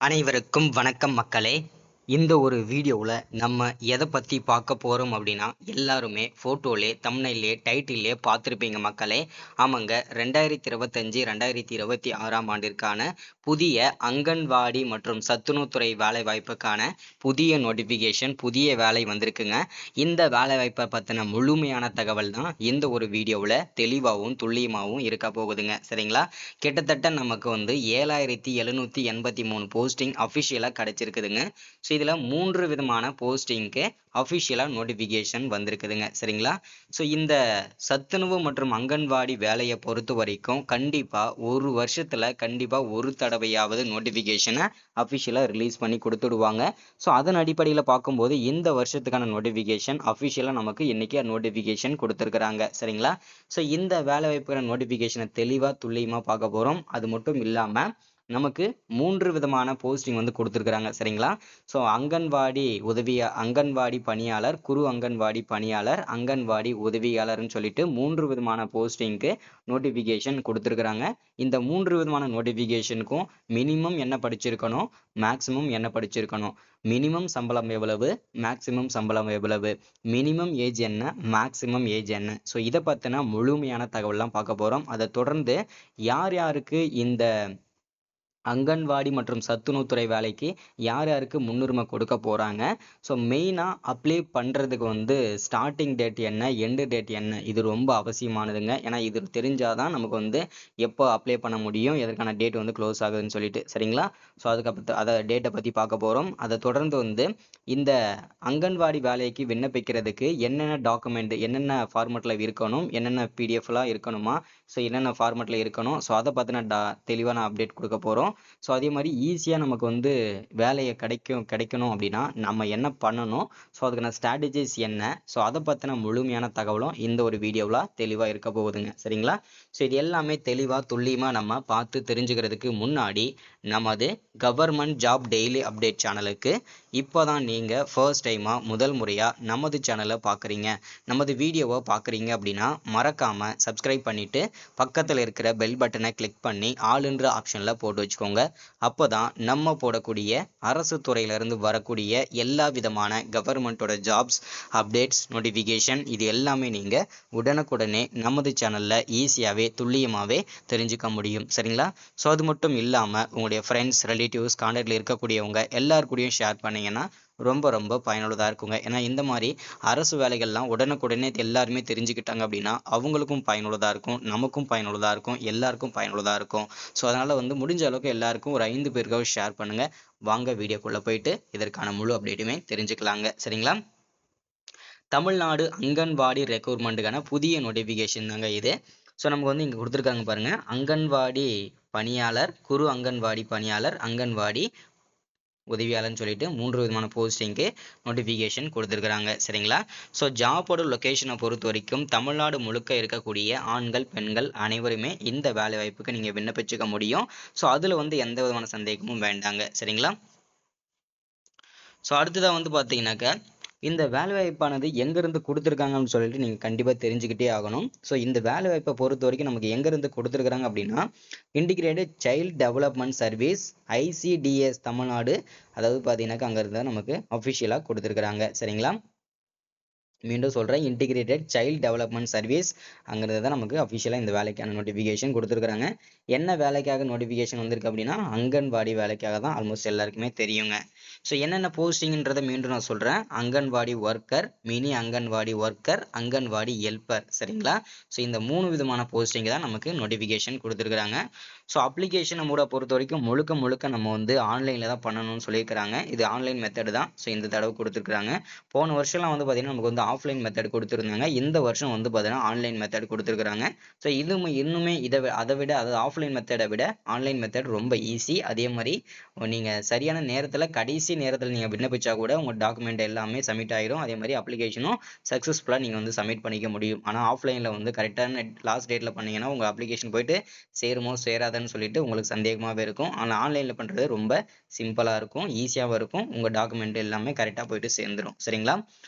அனைவருக்கும் வணக்கம் மக்களே. இந்த ஒரு வீடியோவில் நம்ம எதை பற்றி பார்க்க போகிறோம் அப்படின்னா, எல்லாருமே ஃபோட்டோலே தம்ப்நெயிலே டைட்டிலே பார்த்துருப்பீங்க மக்களே. ஆமாங்க, 2025 2026ஆம் ஆண்டிற்கான புதிய அங்கன்வாடி மற்றும் சத்துணவுத்துறை வேலைவாய்ப்புக்கான புதிய நோட்டிஃபிகேஷன், புதிய வேலை வந்திருக்குங்க. இந்த வேலைவாய்ப்பை பற்றின முழுமையான தகவல் தான் இந்த ஒரு வீடியோவில் தெளிவாகவும் துல்லியமாகவும் இருக்க போகுதுங்க. சரிங்களா? கிட்டத்தட்ட நமக்கு 7783 போஸ்டிங் அஃபிஷியலாக கிடைச்சிருக்குதுங்க. ஸோ இதில் 3 விதமான போஸ்டிங்க்கு அஃபிஷியலாக நோட்டிஃபிகேஷன் வந்திருக்குதுங்க. சரிங்களா? ஸோ இந்த சத்துணவு மற்றும் அங்கன்வாடி வேலையை பொறுத்த வரைக்கும் கண்டிப்பாக ஒரு வருஷத்தில் கண்டிப்பாக ஒரு தடவையாவது நோட்டிஃபிகேஷனை அஃபிஷியலாக ரிலீஸ் பண்ணி கொடுத்துடுவாங்க. ஸோ அதன் அடிப்படையில் பார்க்கும்போது இந்த வருஷத்துக்கான நோட்டிஃபிகேஷன் அஃபிஷியலாக நமக்கு இன்னைக்கு நோட்டிஃபிகேஷன் கொடுத்துருக்குறாங்க. சரிங்களா? ஸோ இந்த வேலை வாய்ப்புக்கான நோட்டிஃபிகேஷனை தெளிவாக துல்லியமாக பார்க்க போகிறோம். அது மட்டும் இல்லாமல் நமக்கு 3 விதமான போஸ்டிங் கொடுத்துருக்குறாங்க. சரிங்களா? ஸோ அங்கன்வாடி பணியாளர், குறு அங்கன்வாடி பணியாளர், அங்கன்வாடி உதவியாளர்னு சொல்லிட்டு 3 விதமான போஸ்டிங்க்கு நோட்டிஃபிகேஷன் கொடுத்துருக்குறாங்க. இந்த 3 விதமான நோட்டிஃபிகேஷனுக்கும் மினிமம் என்ன படிச்சிருக்கணும், மேக்சிமம் என்ன படிச்சிருக்கணும், மினிமம் சம்பளம் எவ்வளவு, மேக்சிமம் சம்பளம் எவ்வளவு, மினிமம் ஏஜ் என்ன, மேக்சிமம் ஏஜ் என்ன, ஸோ இதை பற்றின முழுமையான தகவல்லாம் பார்க்க போகிறோம். அதை தொடர்ந்து யார் யாருக்கு இந்த அங்கன்வாடி மற்றும் சத்துணவுத்துறை வேலைக்கு யார் யாருக்கு முன்னுரிமை கொடுக்க போகிறாங்க, ஸோ மெயினாக அப்ளை பண்ணுறதுக்கு ஸ்டார்டிங் டேட் என்ன, எண்டு டேட் என்ன, இது ரொம்ப அவசியமானதுங்க. ஏன்னா இது தெரிஞ்சாதான் நமக்கு எப்போ அப்ளை பண்ண முடியும், எதற்கான டேட் க்ளோஸ் ஆகுதுன்னு சொல்லிட்டு. சரிங்களா? ஸோ அதுக்கப்புறம் அதை டேட்டை பற்றி பார்க்க போகிறோம். அதை தொடர்ந்து இந்த அங்கன்வாடி வேலைக்கு விண்ணப்பிக்கிறதுக்கு என்னென்ன டாக்குமெண்ட், என்னென்ன ஃபார்மெட்டில் இருக்கணும், என்னென்ன பிடிஎஃப்லாம் இருக்கணுமா, ஸோ என்னென்ன ஃபார்மெட்டில் இருக்கணும், ஸோ அதை பற்றின தெளிவான அப்டேட் கொடுக்க போகிறோம். ஸோ அதே மாதிரி ஈஸியாக நமக்கு வேலையை கிடைக்கணும் அப்படின்னா நம்ம என்ன பண்ணணும், ஸோ அதுக்கான ஸ்ட்ராட்டஜிஸ் என்ன, ஸோ அதை பற்றின முழுமையான தகவலும் இந்த ஒரு வீடியோவில் தெளிவாக இருக்க போகுதுங்க. சரிங்களா? ஸோ இது எல்லாமே தெளிவாக துல்லியமாக நம்ம பார்த்து தெரிஞ்சுக்கிறதுக்கு முன்னாடி நமது கவர்மெண்ட் ஜாப் டெய்லி அப்டேட் சேனலுக்கு இப்போ தான் நீங்கள் ஃபர்ஸ்ட் டைமாக முதல் முறையாக நமது சேனலை பார்க்குறீங்க, நமது வீடியோவை பார்க்குறீங்க அப்படின்னா மறக்காமல் சப்ஸ்கிரைப் பண்ணிவிட்டு பக்கத்தில் இருக்கிற பெல் பட்டனை கிளிக் பண்ணி ஆளுன்ற ஆப்ஷனில் போட்டு வச்சுக்கோங்க. அப்போ தான் நம்ம போடக்கூடிய அரசு துறையிலிருந்து வரக்கூடிய எல்லா விதமான கவர்மெண்ட்டோட ஜாப்ஸ் அப்டேட்ஸ், நோட்டிஃபிகேஷன் இது எல்லாமே நீங்கள் உடனுக்குடனே நமது சேனலில் ஈஸியாகவே துல்லியமாகவே தெரிஞ்சுக்க முடியும். சரிங்களா? ஸோ அது மட்டும் இல்லாமல் உங்களுடைய ஃப்ரெண்ட்ஸ், ரிலேட்டிவ்ஸ், கான்டாக்டில் இருக்கக்கூடியவங்க எல்லாருக்கூடையும் ஷேர் பண்ணிங்கன்னா ரொம்ப ரொம்ப பயனுள்ளதாக இருக்குங்க. ஏன்னா இந்த மாதிரி அரசு வேலைகள்லாம் உடனுக்குடனே எல்லாருமே தெரிஞ்சுக்கிட்டாங்க அப்படின்னா அவங்களுக்கும் பயனுள்ளதாக இருக்கும், நமக்கும் பயனுள்ளதாக இருக்கும், எல்லாருக்கும் பயனுள்ளதாக இருக்கும். ஸோ அதனால் முடிஞ்ச அளவுக்கு எல்லாருக்கும் ஒரு 5 பேருக்காவது ஷேர் பண்ணுங்கள். வாங்க வீடியோக்குள்ளே போயிட்டு இதற்கான முழு அப்டேட்டுமே தெரிஞ்சுக்கலாங்க. சரிங்களா? தமிழ்நாடு அங்கன்வாடி ரெக்ரூட்மெண்ட்டுக்கான புதிய நோட்டிஃபிகேஷன் தாங்க இது. ஸோ நமக்கு இங்கே கொடுத்துருக்காங்க பாருங்கள், அங்கன்வாடி பணியாளர், குறு அங்கன்வாடி பணியாளர், அங்கன்வாடி உதவியாளர்னு சொல்லிட்டு 3 விதமான போஸ்டிங்க்கு நோட்டிஃபிகேஷன் கொடுத்துருக்குறாங்க. சரிங்களா? ஸோ ஜாபோட லொக்கேஷனை பொறுத்த வரைக்கும் தமிழ்நாடு முழுக்க இருக்கக்கூடிய ஆண்கள், பெண்கள் அனைவருமே இந்த வேலை வாய்ப்புக்கு நீங்கள் விண்ணப்பிச்சுக்க முடியும். ஸோ அதில் எந்த விதமான சந்தேகமும் வேண்டாங்க. சரிங்களா? ஸோ அடுத்ததாக பார்த்தீங்கன்னாக்கா இந்த வேலைவாய்ப்பானது எங்கேருந்து கொடுத்துருக்காங்கன்னு சொல்லிட்டு நீங்கள் கண்டிப்பாக தெரிஞ்சுக்கிட்டே ஆகணும். ஸோ இந்த வேலைவாய்ப்பை பொறுத்த வரைக்கும் நமக்கு எங்கேருந்து கொடுத்துருக்குறாங்க அப்படின்னா, integrated child development service ICDS Tamil Nadu, அதாவது பார்த்தீங்கன்னாக்கா அங்கே இருந்தால் நமக்கு அஃபிஷியலாக கொடுத்துருக்குறாங்க. சரிங்களா? மீண்டும் சொல்கிறேன், இன்டிகிரேட்டட் சைல்ட் டெவலப்மெண்ட் சர்வீஸ் அங்கிறது தான் நமக்கு அஃபிஷியலாக இந்த வேலைக்கான நோட்டிஃபிகேஷன் கொடுத்துருக்குறாங்க. என்ன வேலைக்காக நோட்டிஃபிகேஷன் வந்திருக்கு அப்படின்னா, அங்கன்வாடி வேலைக்காக தான். ஆல்மோஸ்ட் எல்லாருக்குமே தெரியுங்க. ஸோ என்னென்ன போஸ்டிங்ன்றதை மீண்டும் நான் சொல்கிறேன், anganwadi worker, mini anganwadi worker, anganwadi helper. சரிங்களா? ஸோ இந்த 3 விதமான போஸ்டிங் தான் நமக்கு நோட்டிஃபிகேஷன் கொடுத்துருக்குறாங்க. ஸோ அப்ளிகேஷனை பொறுத்த வரைக்கும் முழுக்க நம்ம ஆன்லைனில் தான் பண்ணணும்னு சொல்லியிருக்கிறாங்க. இது ஆன்லைன் மெத்தடு தான். ஸோ இந்த தடவை கொடுத்துருக்குறாங்க. போன வருஷம்லாம் பார்த்தீங்கன்னா நமக்கு ஆஃப்லைன் மெத்தட் கொடுத்துருந்தாங்க. இந்த வருஷம் பார்த்தீங்கன்னா ஆன்லைன் மெத்தட் கொடுத்துருக்குறாங்க. ஸோ இன்னுமே அதை விட, அதாவது ஆஃப்லைன் மெத்தடை விட ஆன்லைன் மெத்தட் ரொம்ப ஈஸி. அதே மாதிரி நீங்கள் சரியான நேரத்தில், கடைசி நேரத்தில் நீங்கள் விண்ணப்பிச்சா கூட உங்கள் டாக்குமெண்ட் எல்லாமே சப்மிட் ஆயிரும். அதே மாதிரி அப்ளிகேஷனும் சக்ஸஸ்ஃபுல்லாக நீங்கள் சப்மிட் பண்ணிக்க முடியும். ஆனால் ஆஃப்லைனில் கரெக்டான லாஸ்ட் டேட்டில் பண்ணீங்கன்னா உங்கள் அப்ளிகேஷன் போயிட்டு சேருமோ சேராதுன்னு சொல்லிட்டு உங்களுக்கு சந்தேகமாகவே இருக்கும். ஆனால் ஆன்லைனில் பண்ணுறது ரொம்ப சிம்பிளாக இருக்கும், ஈஸியாகவும் இருக்கும். உங்கள் டாக்குமெண்ட் எல்லாமே கரெக்டாக போயிட்டு சேர்ந்துடும். சரிங்களா?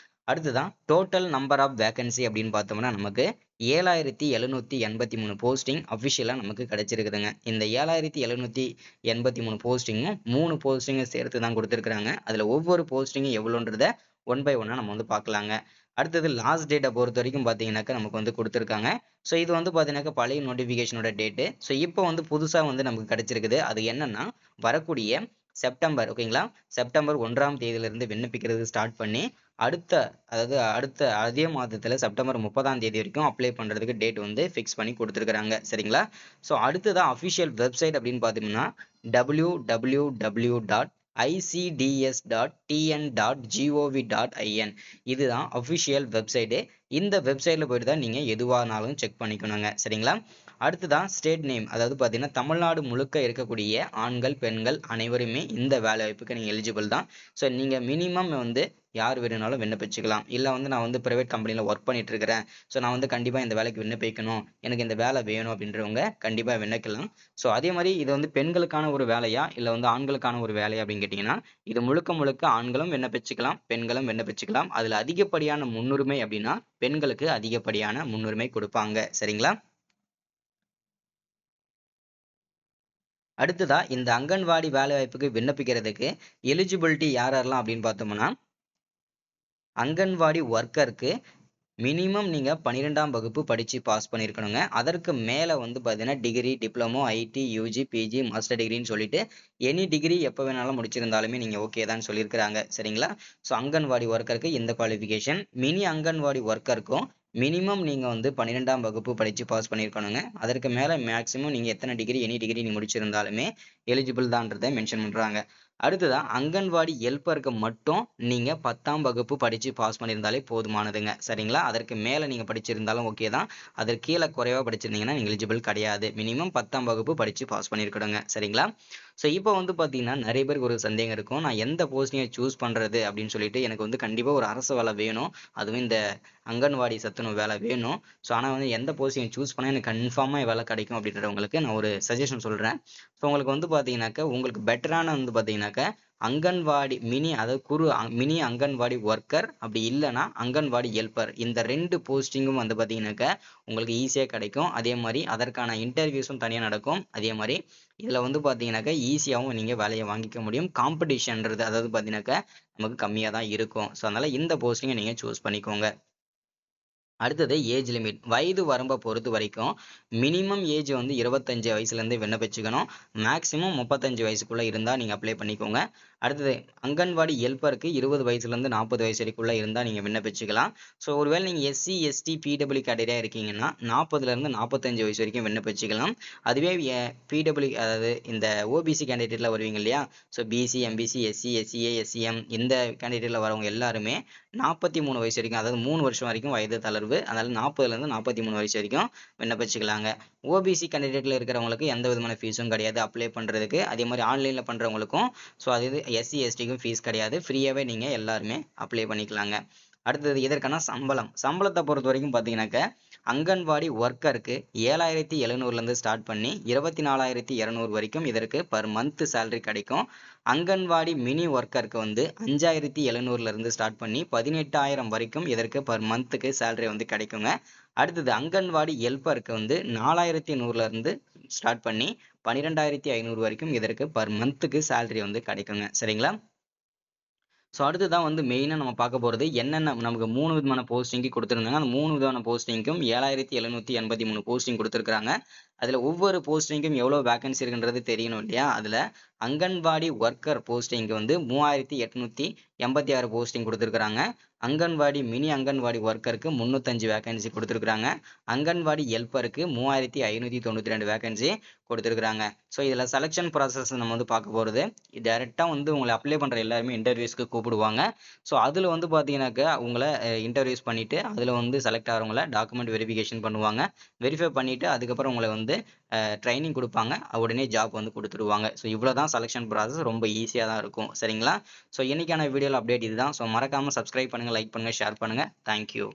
அடுத்ததான் டோட்டல் நம்பர் ஆஃப் வேகன்சி அப்படின்னு பார்த்தோம்னா நமக்கு 7783 போஸ்டிங் அஃபிஷியலா நமக்கு கிடைச்சிருக்குதுங்க. இந்த 7783 போஸ்டிங்கும் 3 போஸ்டிங்கும் சேர்த்து தான் கொடுத்திருக்காங்க. அதுல ஒவ்வொரு போஸ்டிங்கும் எவ்வளோன்றத ஒன் பை ஒன்னா நம்ம வந்து பார்க்கலாங்க. அடுத்தது லாஸ்ட் டேட்டை பொறுத்த வரைக்கும் பார்த்தீங்கன்னாக்கா நமக்கு வந்து கொடுத்துருக்காங்க. ஸோ இது வந்து பார்த்தீங்கன்னாக்கா பழைய நோட்டிஃபிகேஷனோட டேட்டு. ஸோ இப்போ வந்து புதுசா வந்து நமக்கு கிடைச்சிருக்குது. அது என்னன்னா வரக்கூடிய செப்டம்பர் ஓகேங்களா? செப்டம்பர் 1ஆம் தேதியிலிருந்து விண்ணப்பிக்கிறது ஸ்டார்ட் பண்ணி அடுத்த அதே மாதத்துல செப்டம்பர் 30ஆம் தேதி வரைக்கும் அப்ளை பண்றதுக்கு டேட் வந்து ஃபிக்ஸ் பண்ணி கொடுத்துருக்காங்க. சரிங்களா? ஸோ அடுத்ததா அஃபிஷியல் வெப்சைட் அப்படின்னு பார்த்தீங்கன்னா www.icds.tn.gov.in இதுதான் அஃபிஷியல் வெப்சைட்டு. இந்த வெப்சைட்ல போயிட்டு தான் நீங்க எதுவானாலும் செக் பண்ணிக்கணுங்க. சரிங்களா? அடுத்ததான் ஸ்டேட் நேம், அதாவது பார்த்தீங்கன்னா தமிழ்நாடு முழுக்க இருக்கக்கூடிய ஆண்கள் பெண்கள் அனைவருமே இந்த வேலை வாய்ப்புக்கு நீங்க எலிஜிபிள் தான். ஸோ நீங்க மினிமம் வந்து யார் வேணும்னாலும் விண்ணப்பிச்சுக்கலாம். இல்லை வந்து நான் வந்து ப்ரைவேட் கம்பெனியில் ஒர்க் பண்ணிட்டு இருக்கிறேன், ஸோ நான் வந்து கண்டிப்பாக இந்த வேலைக்கு விண்ணப்பிக்கணும், எனக்கு இந்த வேலை வேணும் அப்படின்றவங்க கண்டிப்பாக விண்ணப்பிக்கலாம். ஸோ அதே மாதிரி இது வந்து பெண்களுக்கான ஒரு வேலையா இல்லை வந்து ஆண்களுக்கான ஒரு வேலையா அப்படின்னு கேட்டிங்கன்னா இது முழுக்க முழுக்க ஆண்களும் விண்ணப்பிச்சுக்கலாம், பெண்களும் விண்ணப்பிச்சுக்கலாம். அதில் அதிகப்படியான முன்னுரிமை அப்படின்னா பெண்களுக்கு அதிகப்படியான முன்னுரிமை கொடுப்பாங்க. சரிங்களா? அடுத்ததா இந்த அங்கன்வாடி வேலை வாய்ப்புக்கு விண்ணப்பிக்கிறதுக்கு எலிஜிபிலிட்டி யாரெல்லாம் அப்படின்னு பார்த்தோம்னா அங்கன்வாடி ஒர்க்கருக்கு மினிமம் நீங்க 12ஆம் வகுப்பு படிச்சு பாஸ் பண்ணியிருக்கணுங்க. அதற்கு மேல வந்து பார்த்தீங்கன்னா degree, diploma, IT, UG, PG, master டிகிரின்னு சொல்லிட்டு எனி டிகிரி எப்போ வேணாலும் முடிச்சிருந்தாலுமே நீங்க ஓகே தான் சொல்லியிருக்கிறாங்க. சரிங்களா? ஸோ அங்கன்வாடி ஒர்க்கருக்கு இந்த குவாலிஃபிகேஷன். மினி அங்கன்வாடி ஒர்க்கருக்கும் மினிமம் நீங்க வந்து 12ஆம் வகுப்பு படிச்சு பாஸ் பண்ணியிருக்கணுங்க. அதற்கு மேல மேக்ஸிமம் நீங்க எத்தனை டிகிரி எனி டிகிரி நீங்க முடிச்சிருந்தாலுமே எலிஜிபிள் தான்றதை மென்ஷன் பண்றாங்க. அடுத்ததா அங்கன்வாடி ஹெல்ப்பருக்கு மட்டும் நீங்க 10ஆம் வகுப்பு படிச்சு பாஸ் பண்ணியிருந்தாலே போதுமானதுங்க. சரிங்களா? அதற்கு மேல நீங்க படிச்சிருந்தாலும் ஓகே தான். அதற்கு கீழே குறைவா படிச்சிருந்தீங்கன்னா நீங்க எலிஜிபிள் கிடையாது. மினிமம் 10ஆம் வகுப்பு படிச்சு பாஸ் பண்ணியிருக்கணுங்க. சரிங்களா? ஸோ இப்போ வந்து பார்த்தீங்கன்னா நிறைய பேருக்கு ஒரு சந்தேகம் இருக்கும், நான் எந்த போஸ்டிங்கை சூஸ் பண்றது அப்படின்னு சொல்லிட்டு. எனக்கு வந்து கண்டிப்பா ஒரு அரசு வேலை வேணும், அதுவும் இந்த அங்கன்வாடி சத்துணவு வேலை வேணும். ஸோ ஆனால் வந்து எந்த போஸ்டிங்கை சூஸ் பண்ணால் எனக்கு கன்ஃபார்மாக வேலை கிடைக்கும் அப்படின்றவங்களுக்கு நான் ஒரு சஜஷன் சொல்கிறேன். ஸோ உங்களுக்கு வந்து பார்த்தீங்கன்னாக்கா உங்களுக்கு பெட்டரான வந்து பார்த்தீங்கன்னாக்கா அங்கன்வாடி அதாவது மினி அங்கன்வாடி ஒர்க்கர், அப்படி இல்லைன்னா அங்கன்வாடி ஹெல்ப்பர், இந்த 2 போஸ்டிங்கும் வந்து பார்த்தீங்கன்னாக்கா உங்களுக்கு ஈஸியாக கிடைக்கும். அதே மாதிரி அதற்கான இன்டர்வியூஸும் தனியாக நடக்கும். அதே மாதிரி இதில் வந்து பார்த்தீங்கன்னாக்கா ஈஸியாகவும் நீங்கள் வேலையை வாங்கிக்க முடியும். காம்படிஷன்றது அதாவது பார்த்தீங்கன்னாக்கா நமக்கு கம்மியாக தான் இருக்கும். ஸோ அதனால் இந்த போஸ்டிங்கை நீங்கள் சூஸ் பண்ணிக்கோங்க. அடுத்தது ஏஜ் லிமிட், வயது வரம்பை பொறுத்த வரைக்கும் மினிமம் ஏஜ் வந்து 25 வயசுலேருந்து விண்ணப்பிச்சுக்கணும். மேக்ஸிமம் 35 வயசுக்குள்ளே இருந்தால் நீங்கள் அப்ளை பண்ணிக்கோங்க. அடுத்தது அங்கன்வாடி ஹெல்ப்பருக்கு 20 வயசுலேருந்து 40 வயசு வரைக்குள்ளே இருந்தால் நீங்கள் விண்ணப்பிச்சுக்கலாம். ஸோ ஒருவேளை நீங்கள் எஸ்சி எஸ்டி பிடபிள்யூ கேட்டகரியாக இருக்கீங்கன்னா 40லேருந்து 45 வயசு வரைக்கும் விண்ணப்பிச்சுக்கலாம். அதுவே பிடபிள்யூ அதாவது இந்த ஓபிசி கேண்டிடேட்டில் வருவீங்க இல்லையா, so BC MBC SC SCA SCM இந்த கேண்டிடேட்டில் வரவங்க எல்லாருமே 43 வயசு வரைக்கும், அதாவது 3 வருஷம் வரைக்கும் வயது தளர்வு, அதனால 40லேருந்து 43 வயசு வரைக்கும் விண்ணப்பிச்சுக்கலாங்க. ஓபிசி கேண்டிடேட்ல இருக்கிறவங்களுக்கு எந்த விதமான ஃபீஸும் கிடையாது அப்ளை பண்றதுக்கு. அதே மாதிரி ஆன்லைன்ல பண்றவங்களுக்கும் ஸோ அது எஸ்சி எஸ்டிக்கும் ஃபீஸ் கிடையாது, ஃப்ரீயாவே நீங்க எல்லாருமே அப்ளை பண்ணிக்கலாங்க. அடுத்தது இதற்கான சம்பளத்தை பொறுத்த வரைக்கும் பார்த்தீங்கன்னாக்க அங்கன்வாடி ஒர்க்கருக்கு 7700 ஸ்டார்ட் பண்ணி 24,200 வரைக்கும் இதற்கு பர் மந்த் சேலரி கிடைக்கும். அங்கன்வாடி மினி ஒர்க்கருக்கு வந்து 5,700 ஸ்டார்ட் பண்ணி 18,000 வரைக்கும் இதற்கு பர் மந்த்துக்கு சேலரி வந்து கிடைக்குங்க. அடுத்தது அங்கன்வாடி ஹெல்ப்பருக்கு வந்து 4,100 ஸ்டார்ட் பண்ணி 12,500 வரைக்கும் இதற்கு பர் மந்த்துக்கு சேலரி வந்து கிடைக்குங்க. சரிங்களா? ஸோ அடுத்ததான் வந்து மெயினாக நம்ம பார்க்க போகிறது என்னென்ன நமக்கு 3 விதமான போஸ்டிங்கு கொடுத்துருந்தாங்க. அந்த 3 விதமான போஸ்டிங்கும் 7783 போஸ்டிங் கொடுத்துருக்காங்க. அதில் ஒவ்வொரு போஸ்டிங்கும் எவ்வளோ வேகன்சி இருக்குன்றது தெரியணும் இல்லையா? அதில் அங்கன்வாடி ஒர்க்கர் போஸ்டிங்கு வந்து 3,886 போஸ்டிங் கொடுத்துருக்காங்க. அங்கன்வாடி மினி அங்கன்வாடி ஒர்க்கருக்கு 305 வேகன்சி கொடுத்துருக்காங்க. அங்கன்வாடி ஹெல்ப்பருக்கு 3,592 வேகன்சி கொடுத்துருக்காங்க. ஸோ இதில் செலெக்ஷன் ப்ராசஸ் நம்ம வந்து பார்க்க போகிறது டைரெக்டாக வந்து உங்களை அப்ளை பண்ணுற எல்லாருமே இன்டர்வியூஸ்க்கு கூப்பிடுவாங்க. ஸோ அதில் வந்து பார்த்தீங்கன்னாக்கா உங்களை இன்டர்வியூஸ் பண்ணிவிட்டு அதில் வந்து செலக்ட் ஆகிறவங்கள டாக்குமெண்ட் வெரிஃபிகேஷன் பண்ணுவாங்க. வெரிஃபை பண்ணிவிட்டு அதுக்கப்புறம் உங்களை வந்து ட்ரைனிங் கொடுப்பாங்க, உடனே ஜாப் வந்து கொடுத்துருவாங்க. ஸோ இவ்வளோ தான் செலெக்ஷன் ப்ராசஸ், ரொம்ப ஈஸியாக தான் இருக்கும். சரிங்களா? ஸோ இன்னைக்கான வீடியோவில் அப்டேட் இதுதான். ஸோ மறக்காமல் சப்ஸ்கிரைப் பண்ணுங்கள், லைக் பண்ணுங்கள், ஷேர் பண்ணுங்கள். தேங்க்யூ.